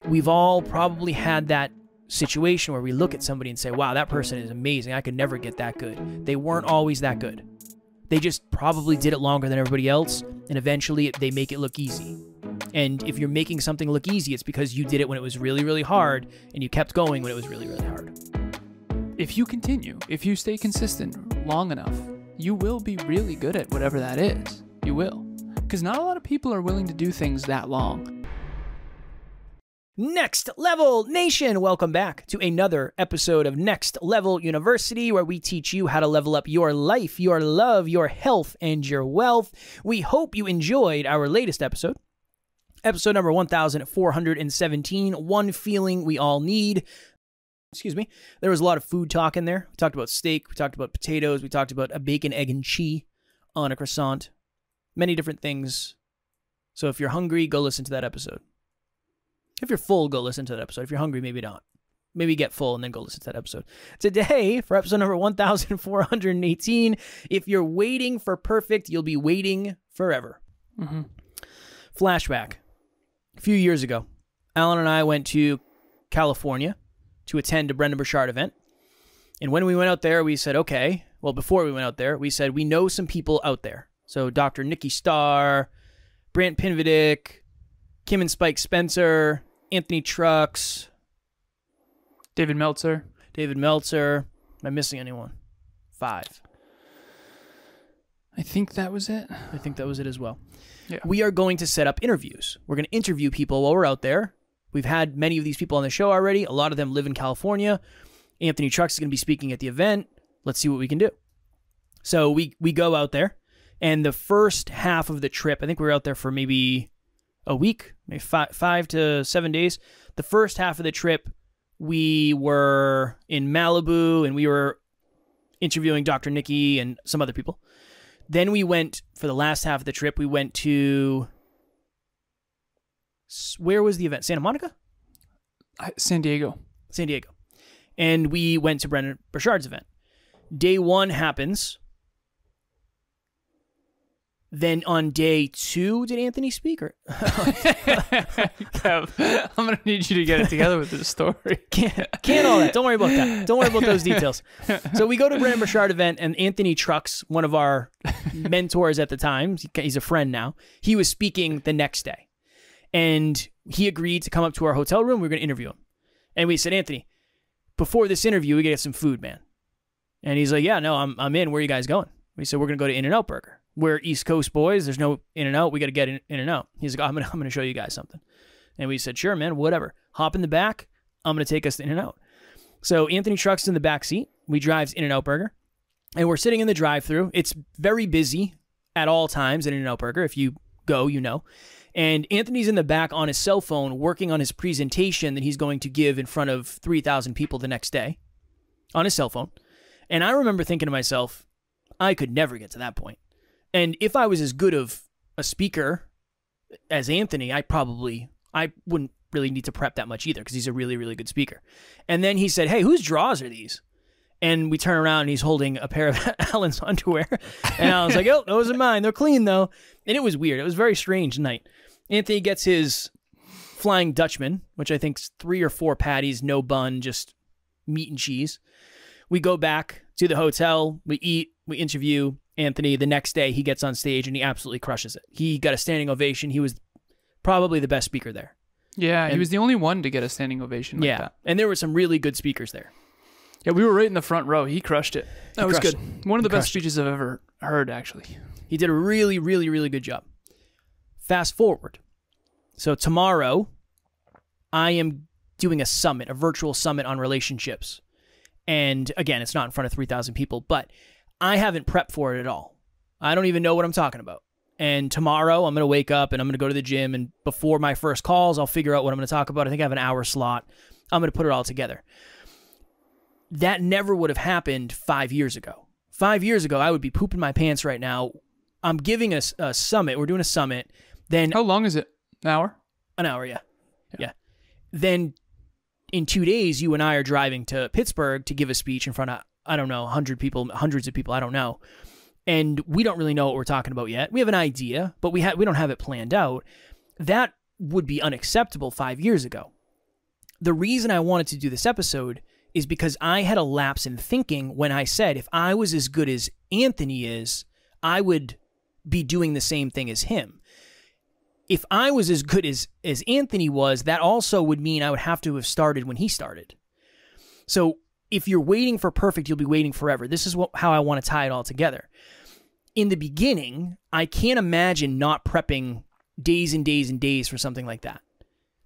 we've all probably had that situation where we look at somebody and say, wow, that person is amazing. I could never get that good. They weren't always that good. They just probably did it longer than everybody else, and eventually they make it look easy. And if you're making something look easy, it's because you did it when it was really, really hard, and you kept going when it was really, really hard. If you continue, if you stay consistent long enough, you will be really good at whatever that is. You will. Because not a lot of people are willing to do things that long. Next Level Nation, welcome back to another episode of Next Level University, where we teach you how to level up your life, your love, your health, and your wealth. We hope you enjoyed our latest episode, episode number 1417, One Feeling We All Need. Excuse me. There was a lot of food talk in there. We talked about steak, we talked about potatoes, we talked about a bacon, egg, and cheese on a croissant. Many different things. So if you're hungry, go listen to that episode. If you're full, go listen to that episode. If you're hungry, maybe not. Maybe get full and then go listen to that episode. Today, for episode number 1418, if you're waiting for perfect, you'll be waiting forever. Mm-hmm. Flashback. A few years ago, Alan and I went to California to attend a Brendan Burchard event. And when we went out there, we said, okay, well, before we went out there, we said, we know some people out there. So Dr. Nikki Starr, Brant Pinvidic, Kim and Spike Spencer, Anthony Trucks, David Meltzer. Am I missing anyone? 5. I think that was it. I think that was it as well. Yeah. We are going to set up interviews. We're going to interview people while we're out there. We've had many of these people on the show already. A lot of them live in California. Anthony Trucks is going to be speaking at the event. Let's see what we can do. So we go out there, and the first half of the trip, I think we were out there for maybe a week, maybe 5 to 7 days. The first half of the trip, we were in Malibu, and we were interviewing Dr. Nikki and some other people. Then we went, for the last half of the trip, we went to, where was the event? Santa Monica? San Diego. And we went to Brendan Burchard's event. Day 1 happens. Then on day 2, did Anthony speak? Or Kev, I'm going to need you to get it together with this story. Can't all that. Don't worry about that. Don't worry about those details. So we go to Brendan Burchard event, and Anthony Trucks, one of our mentors at the time, he's a friend now, he was speaking the next day. And he agreed to come up to our hotel room. We were going to interview him. And we said, Anthony, before this interview, we got to get some food, man. And he's like, yeah, no, I'm in. Where are you guys going? We said, we're going to go to In-N-Out Burger. We're East Coast boys. There's no In-N-Out. We got to get In-N-Out. He's like, I'm going to show you guys something. And we said, sure, man, whatever. Hop in the back. I'm going to take us to In-N-Out. So Anthony Trucks is in the back seat. We drive to In-N-Out Burger. And we're sitting in the drive-thru. It's very busy at all times at In-N-Out Burger. If you go, you know. And Anthony's in the back on his cell phone working on his presentation that he's going to give in front of 3,000 people the next day on his cell phone. And I remember thinking to myself, I could never get to that point. And if I was as good of a speaker as Anthony, I wouldn't really need to prep that much either because he's a really, really good speaker. And then he said, hey, whose drawers are these? And we turn around and he's holding a pair of Alan's underwear. And I was like, oh, those are mine. They're clean though. And it was weird. It was a very strange night. Anthony gets his Flying Dutchman, which I think is 3 or 4 patties, no bun, just meat and cheese. We go back to the hotel. We eat. We interview Anthony. The next day, he gets on stage and he absolutely crushes it. He got a standing ovation. He was probably the best speaker there. Yeah, he was the only one to get a standing ovation like that. And there were some really good speakers there. Yeah, we were right in the front row. He crushed it. That was good. One of the best crushed speeches I've ever heard, actually. He did a really, really, really good job. Fast forward. So tomorrow, I am doing a summit, a virtual summit on relationships. And again, it's not in front of 3,000 people, but I haven't prepped for it at all. I don't even know what I'm talking about. And tomorrow, I'm going to wake up and I'm going to go to the gym. And before my first calls, I'll figure out what I'm going to talk about. I think I have an hour slot. I'm going to put it all together. That never would have happened 5 years ago. 5 years ago, I would be pooping my pants right now. I'm giving a summit. We're doing a summit. Then how long is it? An hour? An hour, yeah. Then in 2 days, you and I are driving to Pittsburgh to give a speech in front of, I don't know, 100 people, hundreds of people, I don't know. And we don't really know what we're talking about yet. We have an idea, but we don't have it planned out. That would be unacceptable 5 years ago. the reason I wanted to do this episode is because I had a lapse in thinking when I said if I was as good as Anthony is, I would be doing the same thing as him. If I was as good as Anthony was, that also would mean I would have to have started when he started. So if you're waiting for perfect, you'll be waiting forever. This is how I want to tie it all together. In the beginning, I can't imagine not prepping days and days and days for something like that.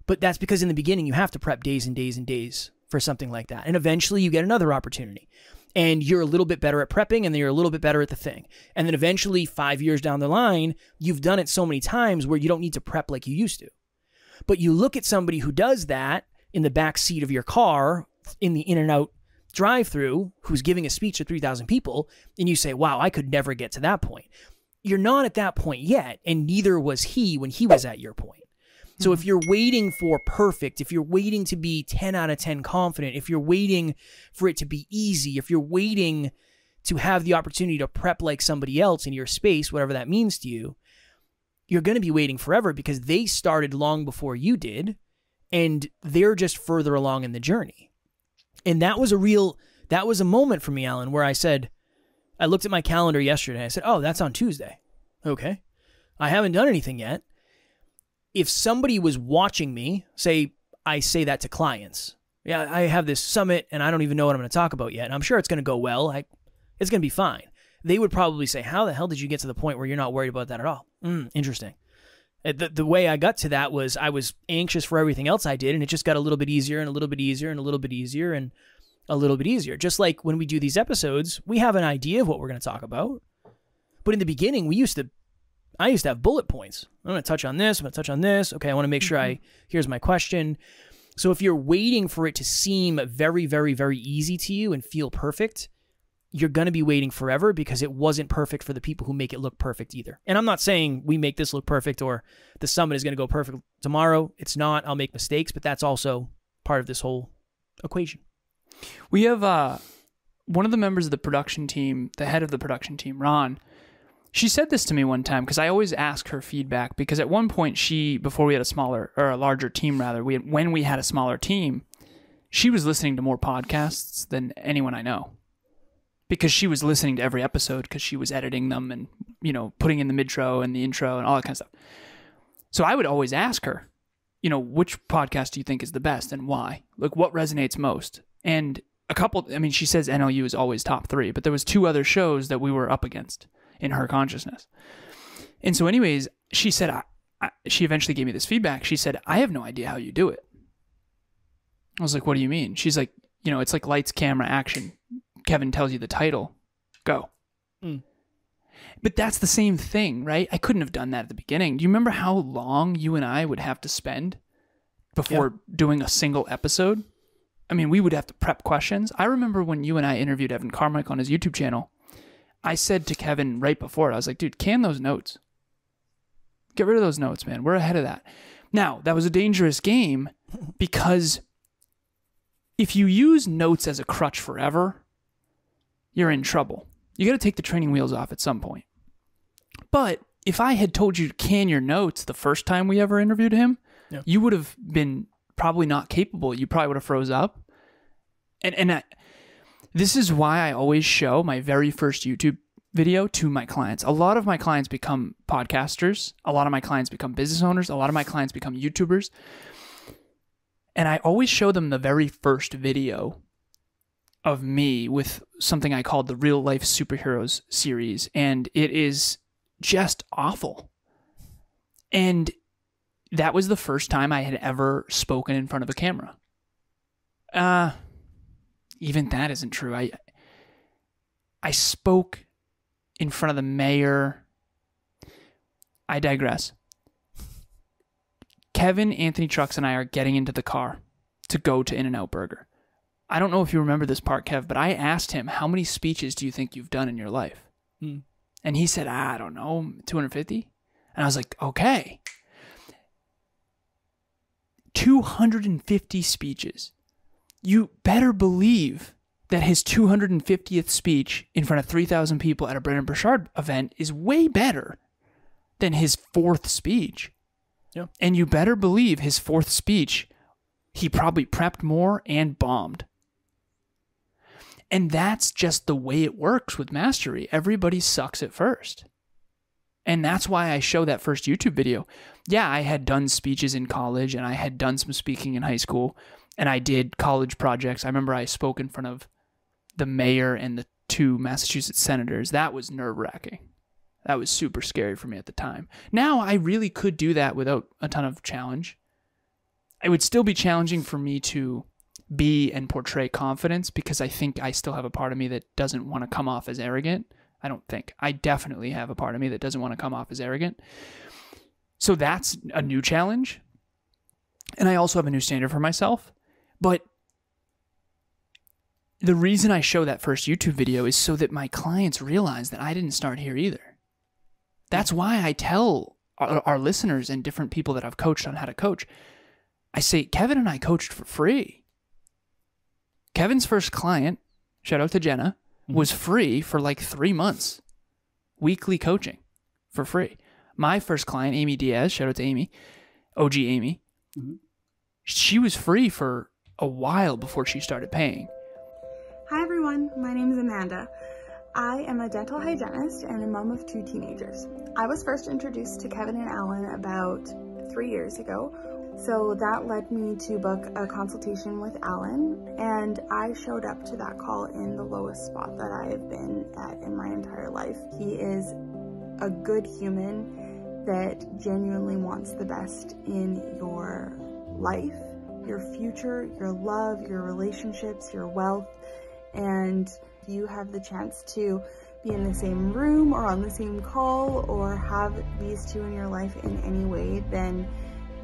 But that's because in the beginning, you have to prep days and days and days for something like that. And eventually you get another opportunity. And you're a little bit better at prepping, and then you're a little bit better at the thing. And then eventually, 5 years down the line, you've done it so many times where you don't need to prep like you used to. But you look at somebody who does that in the back seat of your car, in the in-and-out drive-through, who's giving a speech to 3,000 people, and you say, wow, I could never get to that point. You're not at that point yet, and neither was he when he was at your point. So if you're waiting for perfect, if you're waiting to be 10 out of 10 confident, if you're waiting for it to be easy, if you're waiting to have the opportunity to prep like somebody else in your space, whatever that means to you, you're going to be waiting forever because they started long before you did, and they're just further along in the journey. And that was a moment for me, Alan, where I looked at my calendar yesterday. I said, oh, that's on Tuesday. Okay. I haven't done anything yet. If somebody was watching me, I say that to clients. Yeah, I have this summit and I don't even know what I'm going to talk about yet. And I'm sure it's going to go well. It's going to be fine. They would probably say, how the hell did you get to the point where you're not worried about that at all? Interesting. The way I got to that was I was anxious for everything else I did, and it just got a little bit easier and a little bit easier and a little bit easier and a little bit easier. Just like when we do these episodes, we have an idea of what we're going to talk about. But in the beginning, I used to have bullet points. I'm going to touch on this. I'm going to touch on this. Okay, I want to make sure here's my question. So if you're waiting for it to seem very, very, very easy to you and feel perfect, you're going to be waiting forever because it wasn't perfect for the people who make it look perfect either. And I'm not saying we make this look perfect or the summit is going to go perfect tomorrow. It's not. I'll make mistakes, but that's also part of this whole equation. We have one of the members of the production team, the head of the production team, Ron. She said this to me one time because I always ask her feedback because at one point before we had a larger team rather, when we had a smaller team, she was listening to more podcasts than anyone I know because she was listening to every episode because she was editing them and, putting in the midtro and the intro and all that kind of stuff. So I would always ask her, which podcast do you think is the best and why? Like what resonates most? And she says NLU is always top 3, but there was 2 other shows that we were up against in her consciousness. And so anyways, she said, she eventually gave me this feedback. She said, I have no idea how you do it. I was like, what do you mean? She's like, it's like lights, camera, action. Kevin tells you the title, go. But that's the same thing, right? I couldn't have done that at the beginning. Do you remember how long you and I would have to spend before doing a single episode? I mean, we would have to prep questions. I remember when you and I interviewed Evan Carmichael on his YouTube channel, I said to Kevin right before, I was like, dude, can those notes. Get rid of those notes, man. We're ahead of that. Now, that was a dangerous game because if you use notes as a crutch forever, you're in trouble. You got to take the training wheels off at some point. But if I had told you to can your notes the first time we ever interviewed him, you would have been probably not capable. You probably would have froze up. This is why I always show my very first YouTube video to my clients. A lot of my clients become podcasters. A lot of my clients become business owners. A lot of my clients become YouTubers. And I always show them the very first video of me with something I called the Real Life Superheroes series. And it is just awful. And that was the first time I had ever spoken in front of a camera. Even that isn't true. I spoke in front of the mayor. I digress. Kevin, Anthony Trucks, and I are getting into the car to go to In-N-Out Burger. I don't know if you remember this part, Kev, but I asked him, how many speeches do you think you've done in your life? And he said, I don't know, 250? And I was like, okay. 250 speeches. You better believe that his 250th speech in front of 3,000 people at a Brendon Burchard event is way better than his 4th speech. Yeah. And you better believe his 4th speech, he probably prepped more and bombed. And that's just the way it works with mastery. Everybody sucks at first. And that's why I show that first YouTube video. Yeah, I had done speeches in college and I had done some speaking in high school and I did college projects. I remember I spoke in front of the mayor and the 2 Massachusetts senators. That was nerve-wracking. That was super scary for me at the time. Now I really could do that without a ton of challenge. It would still be challenging for me to be and portray confidence because I think I still have a part of me that doesn't want to come off as arrogant. I definitely have a part of me that doesn't want to come off as arrogant. So that's a new challenge. And I also have a new standard for myself. But the reason I show that first YouTube video is so that my clients realize that I didn't start here either. That's why I tell our listeners and different people that I've coached on how to coach, I say, Kevin and I coached for free. Kevin's first client, shout out to Jenna, was free for like 3 months. Weekly coaching for free. My first client, Amy Diaz, shout out to Amy, OG Amy, she was free for a while before she started paying. Hi everyone, my name is Amanda. I am a dental hygienist and a mom of 2 teenagers. I was first introduced to Kevin and Alan about 3 years ago. So that led me to book a consultation with Alan, and I showed up to that call in the lowest spot that I have been at in my entire life. He is a good human that genuinely wants the best in your life, your future, your love, your relationships, your wealth, and you have the chance to be in the same room or on the same call or have these 2 in your life in any way, then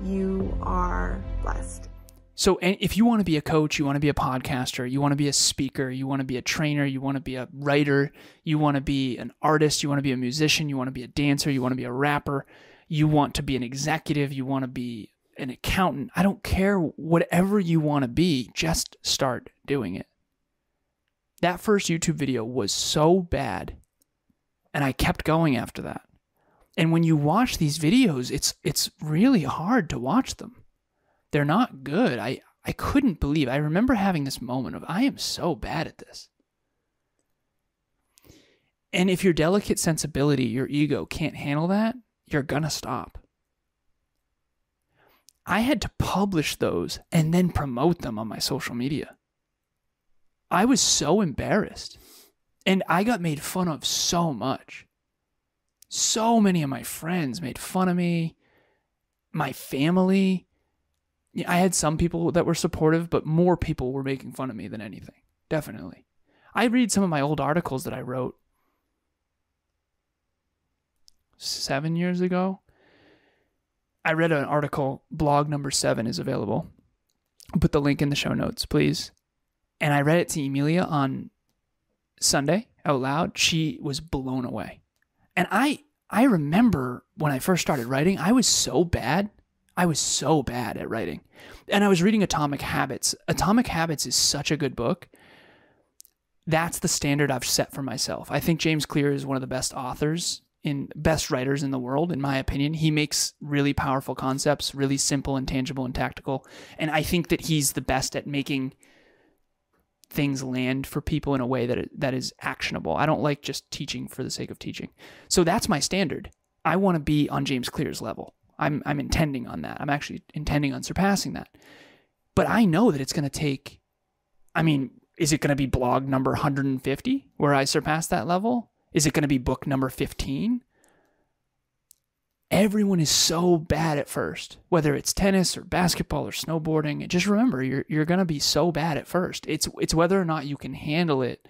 you are blessed. So if you want to be a coach, you want to be a podcaster, you want to be a speaker, you want to be a trainer, you want to be a writer, you want to be an artist, you want to be a musician, you want to be a dancer, you want to be a rapper, you want to be an executive, you want to be an accountant. I don't care, whatever you want to be, just start doing it. That first YouTube video was so bad, and I kept going after that. And when you watch these videos, it's really hard to watch them. They're not good. I couldn't believe. I remember having this moment of, I am so bad at this. And if your delicate sensibility, your ego can't handle that, you're gonna stop. I had to publish those and then promote them on my social media. I was so embarrassed. And I got made fun of so much. So many of my friends made fun of me, my family. I had some people that were supportive, but more people were making fun of me than anything. Definitely. I read some of my old articles that I wrote 7 years ago. I read an article, blog number 7 is available. I'll put the link in the show notes, please. And I read it to Emilia on Sunday out loud. She was blown away. And I remember when I first started writing, I was so bad. I was so bad at writing. And I was reading Atomic Habits. Atomic Habits is such a good book. That's the standard I've set for myself. I think James Clear is one of the best best writers in the world, in my opinion. He makes really powerful concepts, really simple and tangible and tactical. And I think that he's the best at making things land for people in a way that is actionable. I don't like just teaching for the sake of teaching. So that's my standard. I want to be on James Clear's level. I'm intending on that. I'm actually intending on surpassing that. But I know that it's going to take, is it going to be blog number 150 where I surpass that level? Is it going to be book number 15? Everyone is so bad at first, whether it's tennis or basketball or snowboarding. And just remember, you're going to be so bad at first. It's whether or not you can handle it.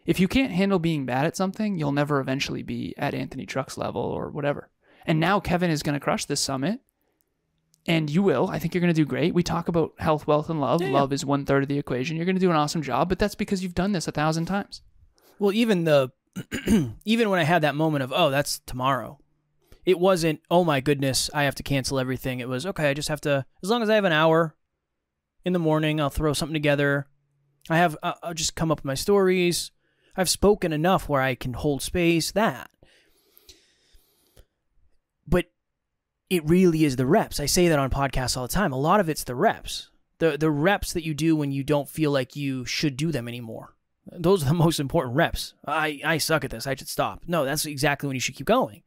If you can't handle being bad at something, you'll never eventually be at Anthony Truck's level or whatever. And now Kevin is going to crush this summit. And you will. I think you're going to do great. We talk about health, wealth, and love. Yeah. Love is 1/3 of the equation. You're going to do an awesome job, but that's because you've done this 1,000 times. Well, even when I had that moment of, oh, that's tomorrow. It wasn't, oh my goodness, I have to cancel everything. It was, okay, I just have to, as long as I have an hour in the morning, I'll throw something together. I'll just come up with my stories. I've spoken enough where I can hold space, that. But it really is the reps. I say that on podcasts all the time. A lot of it's the reps. The reps that you do when you don't feel like you should do them anymore. Those are the most important reps. I suck at this. I should stop. No, that's exactly when you should keep going,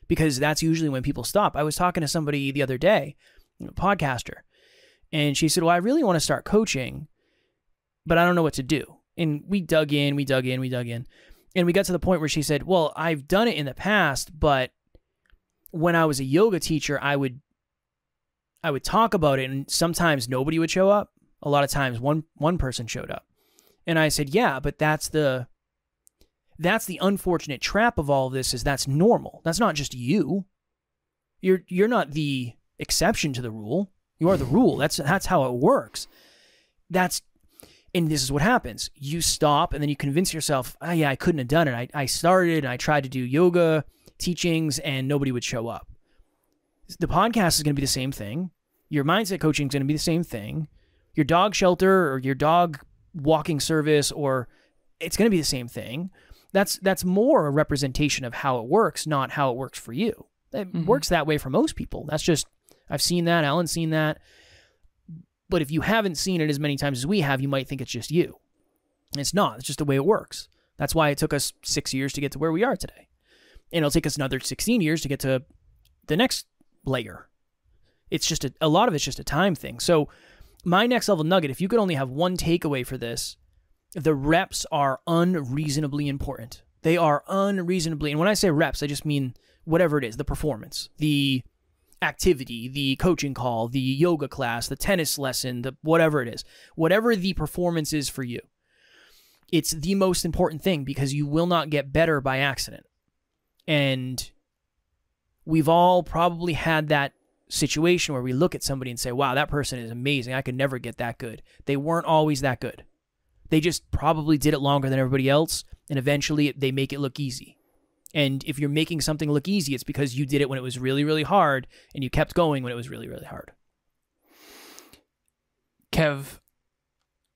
because that's usually when people stop. I was talking to somebody the other day, a podcaster, and she said, well, I really want to start coaching, but I don't know what to do. And we dug in. And we got to the point where she said, well, I've done it in the past, but when I was a yoga teacher, I would talk about it, and sometimes nobody would show up. A lot of times one person showed up. And I said, yeah, but that's the unfortunate trap of all of this, is that's normal. That's not just you. You're not the exception to the rule. You are the rule. That's how it works. And this is what happens. You stop, and then you convince yourself, oh yeah, I couldn't have done it. I started, and I tried to do yoga teachings, and nobody would show up. The podcast is going to be the same thing. Your mindset coaching is going to be the same thing. Your dog shelter or your dog walking service, or it's going to be the same thing. That's more a representation of how it works, not how it works for you. It works that way for most people. That's just, I've seen that. Alan's seen that. But if you haven't seen it as many times as we have, you might think it's just you. It's not. It's just the way it works. That's why it took us 6 years to get to where we are today. And it'll take us another 16 years to get to the next layer. It's just a lot of it's just a time thing. So my next level nugget, if you could only have one takeaway for this, the reps are unreasonably important. They are unreasonably, and when I say reps, I just mean whatever it is, the performance, the activity, the coaching call, the yoga class, the tennis lesson, the whatever it is, whatever the performance is for you. It's the most important thing, because you will not get better by accident. And we've all probably had that situation where we look at somebody and say, wow, that person is amazing. I could never get that good. They weren't always that good. They just probably did it longer than everybody else, and eventually they make it look easy. And if you're making something look easy, it's because you did it when it was really, really hard, and you kept going when it was really, really hard. Kev,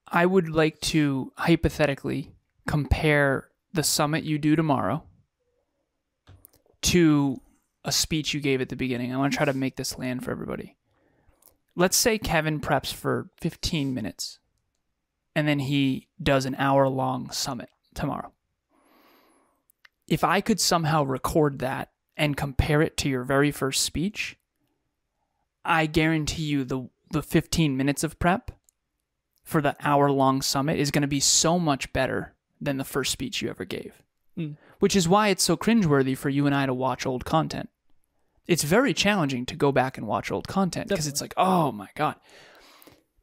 I would like to hypothetically compare the summit you do tomorrow to a speech you gave at the beginning. I want to try to make this land for everybody. Let's say Kevin preps for 15 minutes, and then he does an hour-long summit tomorrow. If I could somehow record that and compare it to your very first speech, I guarantee you the 15 minutes of prep for the hour-long summit is going to be so much better than the first speech you ever gave. Which is why it's so cringeworthy for you and I to watch old content. It's very challenging to go back and watch old content, because it's like, oh my God.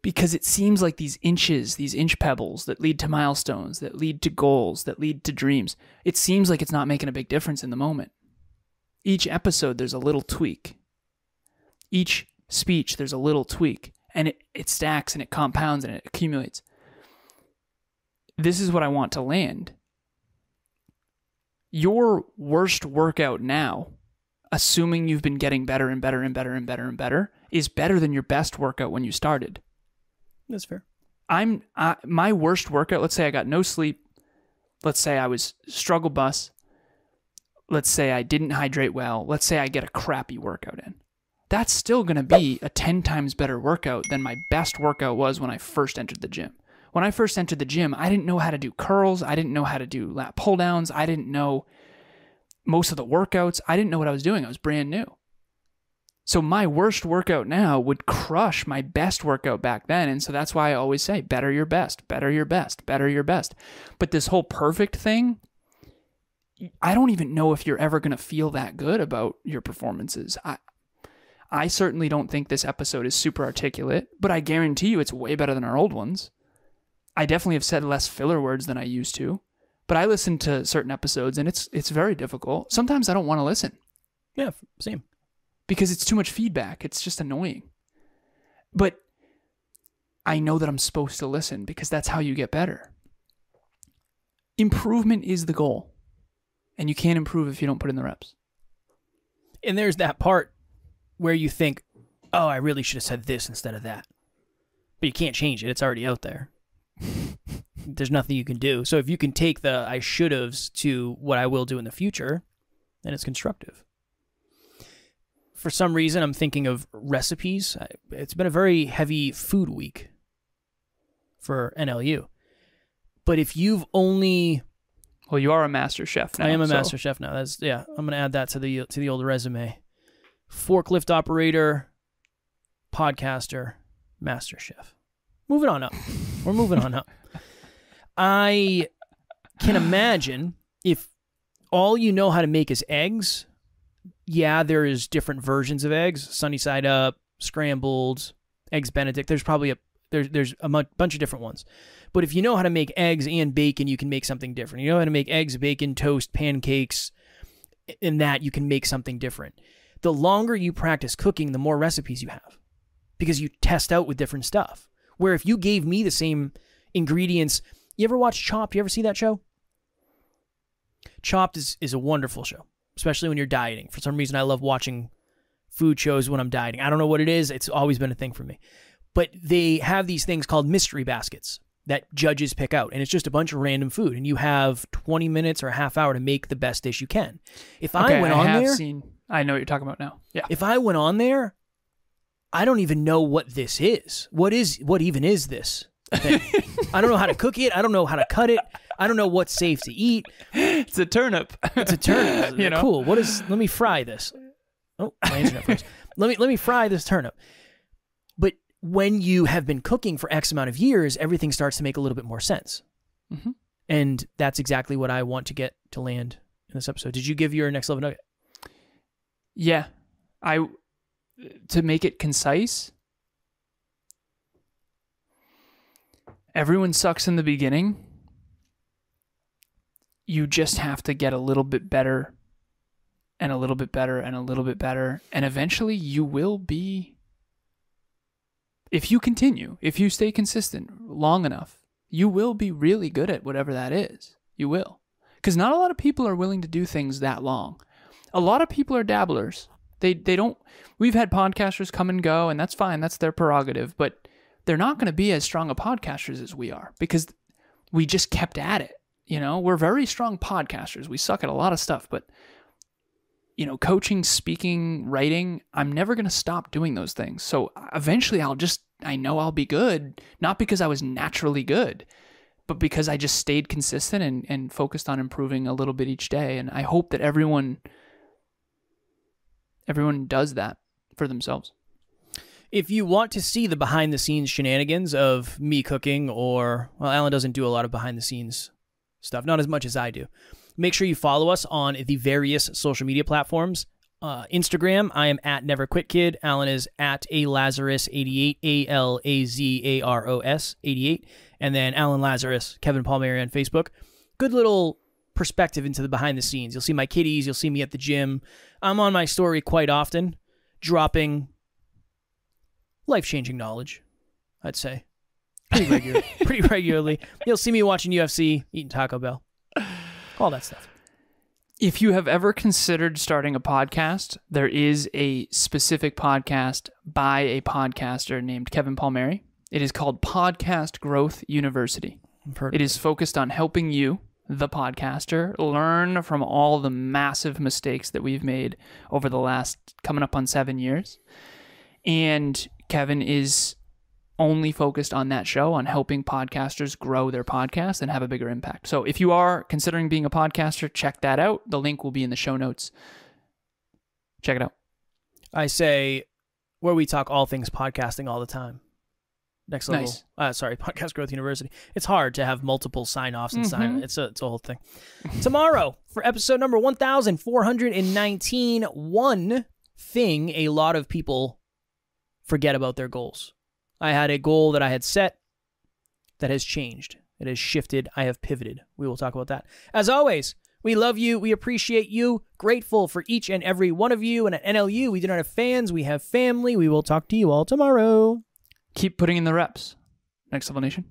Because it seems like these inch pebbles that lead to milestones, that lead to goals, that lead to dreams, it seems like it's not making a big difference in the moment. Each episode, there's a little tweak. Each speech, there's a little tweak. And it stacks and it compounds and it accumulates. This is what I want to land. Your worst workout now, assuming you've been getting better and better and better and better and better, is better than your best workout when you started. That's fair. My worst workout, let's say I got no sleep. Let's say I was struggle bus. Let's say I didn't hydrate well. Let's say I get a crappy workout in. That's still going to be a 10 times better workout than my best workout was when I first entered the gym. When I first entered the gym, I didn't know how to do curls. I didn't know how to do lat pull downs. I didn't know most of the workouts. I didn't know what I was doing. I was brand new. So my worst workout now would crush my best workout back then. And so that's why I always say, better your best, better your best, better your best. But this whole perfect thing, I don't even know if you're ever going to feel that good about your performances. I certainly don't think this episode is super articulate, but I guarantee you it's way better than our old ones. I definitely have said less filler words than I used to, but I listen to certain episodes and it's very difficult. Sometimes I don't want to listen. Yeah, same. Because it's too much feedback. It's just annoying. But I know that I'm supposed to listen because that's how you get better. Improvement is the goal. And you can't improve if you don't put in the reps. And there's that part where you think, oh, I really should have said this instead of that. But you can't change it. It's already out there. There's nothing you can do. So if you can take the I should have's to what I will do in the future, then it's constructive. For some reason, I'm thinking of recipes. It's been a very heavy food week. for NLU. But if you've only... Well, you are a master chef now. I am a master chef now. I'm going to add that to the old resume. Forklift operator, podcaster, master chef. Moving on up. We're moving on up. I can imagine if all you know how to make is eggs, there is different versions of eggs, sunny side up, scrambled, eggs Benedict. There's probably there's a bunch of different ones. But if you know how to make eggs and bacon, you can make something different. You know how to make eggs, bacon, toast, pancakes, and that you can make something different. The longer you practice cooking, the more recipes you have because you test out with different stuff. Where if you gave me the same ingredients, you ever watch Chopped? You ever see that show? Chopped is a wonderful show, especially when you're dieting. For some reason, I love watching food shows when I'm dieting. I don't know what it is. It's always been a thing for me. But they have these things called mystery baskets that judges pick out. And it's just a bunch of random food. And you have 20 minutes or a half hour to make the best dish you can. If I went on there... I know what you're talking about now. Yeah. If I went on there, I don't even know what this is. What even is this thing? I don't know how to cook it. I don't know how to cut it. I don't know what's safe to eat. It's a turnip. It's a turnip. You know? Cool. Let me fry this. Oh, my internet froze. Let me fry this turnip. But when you have been cooking for X amount of years, everything starts to make a little bit more sense. Mm-hmm. And that's exactly what I want to get to land in this episode. Did you give your next level nugget? Yeah. To make it concise, everyone sucks in the beginning. You just have to get a little bit better and a little bit better and a little bit better. And eventually you will be, if you continue, if you stay consistent long enough, you will be really good at whatever that is. You will. Because not a lot of people are willing to do things that long. A lot of people are dabblers. They don't, we've had podcasters come and go, and that's fine. That's their prerogative. But they're not going to be as strong of podcasters as we are because we just kept at it. You know, we're very strong podcasters. We suck at a lot of stuff, but coaching, speaking, writing, I'm never going to stop doing those things. So eventually I know I'll be good, not because I was naturally good, but because I just stayed consistent and focused on improving a little bit each day. And I hope that everyone does that for themselves. If you want to see the behind-the-scenes shenanigans of me cooking Alan doesn't do a lot of behind-the-scenes stuff, not as much as I do. Make sure you follow us on the various social media platforms. Instagram, I am at NeverQuitKid. Alan is at Lazaros88, ALAZAROS88. And then Alan Lazarus, Kevin Palmieri on Facebook. Good little perspective into the behind the scenes. You'll see my kitties. You'll see me at the gym. I'm on my story quite often, dropping life-changing knowledge, I'd say. Pretty regularly. You'll see me watching UFC, eating Taco Bell, all that stuff. If you have ever considered starting a podcast, there is a specific podcast by a podcaster named Kevin Palmieri. It is called Podcast Growth University. It is focused on helping you, the podcaster, learn from all the massive mistakes that we've made over the last coming up on 7 years. And Kevin is only focused on that show, on helping podcasters grow their podcast and have a bigger impact. So if you are considering being a podcaster, check that out. The link will be in the show notes. Check it out. I say where we talk all things podcasting all the time. Next level. Nice. Podcast Growth University. It's hard to have multiple sign-offs and sign. It's a whole thing. Tomorrow, for episode number 1419, one thing a lot of people forget about their goals. I had a goal that I had set that has changed. It has shifted. I have pivoted. We will talk about that. As always, we love you. We appreciate you. Grateful for each and every one of you. And at NLU, we do not have fans. We have family. We will talk to you all tomorrow. Keep putting in the reps. Next Level Nation.